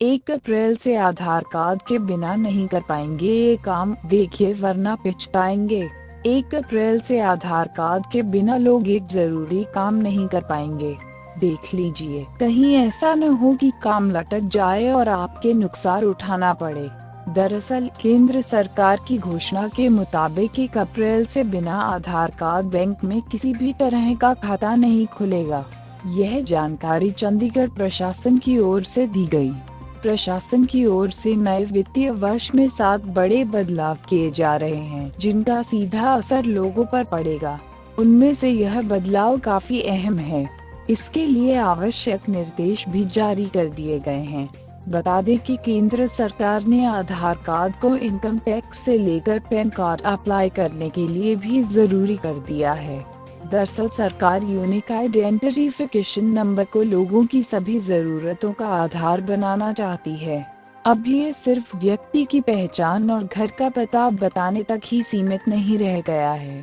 1 अप्रैल से आधार कार्ड के बिना नहीं कर पाएंगे ये काम, देखिए वरना पछताएंगे। 1 अप्रैल से आधार कार्ड के बिना लोग एक जरूरी काम नहीं कर पाएंगे। देख लीजिए, कहीं ऐसा न हो कि काम लटक जाए और आपके नुकसान उठाना पड़े। दरअसल केंद्र सरकार की घोषणा के मुताबिक 1 अप्रैल से बिना आधार कार्ड बैंक में किसी भी तरह का खाता नहीं खुलेगा। यह जानकारी चंडीगढ़ प्रशासन की ओर से दी गई। प्रशासन की ओर से नए वित्तीय वर्ष में 7 बड़े बदलाव किए जा रहे हैं, जिनका सीधा असर लोगों पर पड़ेगा। उनमें से यह बदलाव काफी अहम है। इसके लिए आवश्यक निर्देश भी जारी कर दिए गए हैं। बता दें कि केंद्र सरकार ने आधार कार्ड को इनकम टैक्स से लेकर पैन कार्ड अप्लाई करने के लिए भी जरूरी कर दिया है। दरअसल सरकार यूनिक आइडेंटिफिकेशन नंबर को लोगों की सभी जरूरतों का आधार बनाना चाहती है। अब ये सिर्फ व्यक्ति की पहचान और घर का पता बताने तक ही सीमित नहीं रह गया है।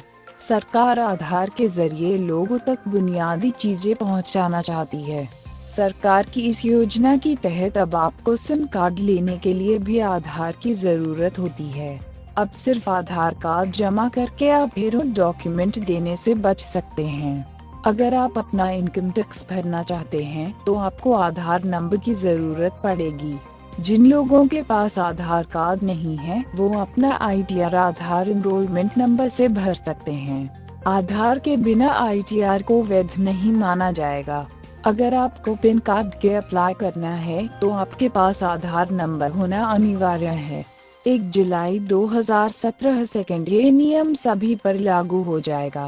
सरकार आधार के जरिए लोगों तक बुनियादी चीजें पहुंचाना चाहती है। सरकार की इस योजना के तहत अब आपको सिम कार्ड लेने के लिए भी आधार की जरूरत होती है। अब सिर्फ आधार कार्ड जमा करके आप फिर डॉक्यूमेंट देने से बच सकते हैं। अगर आप अपना इनकम टैक्स भरना चाहते हैं तो आपको आधार नंबर की जरूरत पड़ेगी। जिन लोगों के पास आधार कार्ड नहीं है वो अपना ITR आधार एनरोलमेंट नंबर से भर सकते हैं। आधार के बिना ITR को वैध नहीं माना जाएगा। अगर आपको पैन कार्ड के अप्लाई करना है तो आपके पास आधार नंबर होना अनिवार्य है। 1 जुलाई 2017 से ये नियम सभी पर लागू हो जाएगा।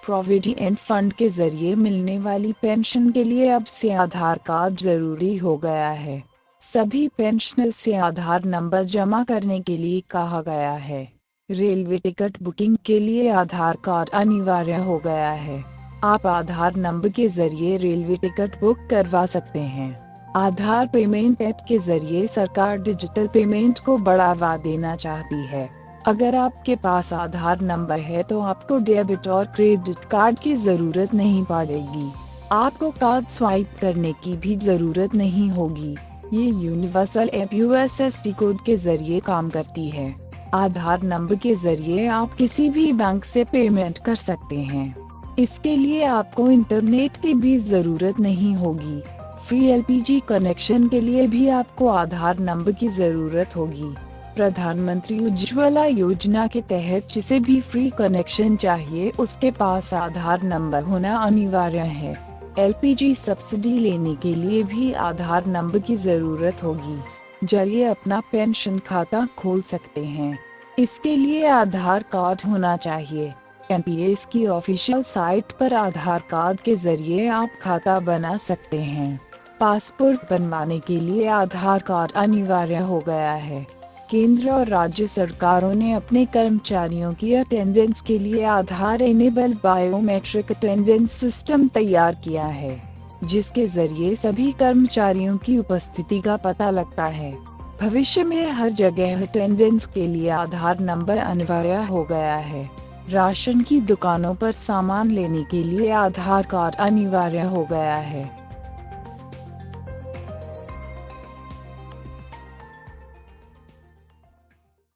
प्रोविडेंट फंड के जरिए मिलने वाली पेंशन के लिए अब से आधार कार्ड जरूरी हो गया है। सभी पेंशनर्स से आधार नंबर जमा करने के लिए कहा गया है। रेलवे टिकट बुकिंग के लिए आधार कार्ड अनिवार्य हो गया है। आप आधार नंबर के जरिए रेलवे टिकट बुक करवा सकते हैं। आधार पेमेंट ऐप के जरिए सरकार डिजिटल पेमेंट को बढ़ावा देना चाहती है। अगर आपके पास आधार नंबर है तो आपको डेबिट और क्रेडिट कार्ड की जरूरत नहीं पड़ेगी। आपको कार्ड स्वाइप करने की भी जरूरत नहीं होगी। ये यूनिवर्सल ऐप USSD कोड के जरिए काम करती है। आधार नंबर के जरिए आप किसी भी बैंक से पेमेंट कर सकते हैं। इसके लिए आपको इंटरनेट की भी जरूरत नहीं होगी। फ्री LPG कनेक्शन के लिए भी आपको आधार नंबर की जरूरत होगी। प्रधानमंत्री उज्ज्वला योजना के तहत जिसे भी फ्री कनेक्शन चाहिए उसके पास आधार नंबर होना अनिवार्य है। LPG सब्सिडी लेने के लिए भी आधार नंबर की जरूरत होगी। जरिए अपना पेंशन खाता खोल सकते हैं। इसके लिए आधार कार्ड होना चाहिए। NPS की ऑफिशियल साइट पर आधार कार्ड के जरिए आप खाता बना सकते हैं। पासपोर्ट बनवाने के लिए आधार कार्ड अनिवार्य हो गया है। केंद्र और राज्य सरकारों ने अपने कर्मचारियों की अटेंडेंस के लिए आधार इनेबल बायोमेट्रिक अटेंडेंस सिस्टम तैयार किया है, जिसके जरिए सभी कर्मचारियों की उपस्थिति का पता लगता है। भविष्य में हर जगह अटेंडेंस के लिए आधार नंबर अनिवार्य हो गया है। राशन की दुकानों पर सामान लेने के लिए आधार कार्ड अनिवार्य हो गया है।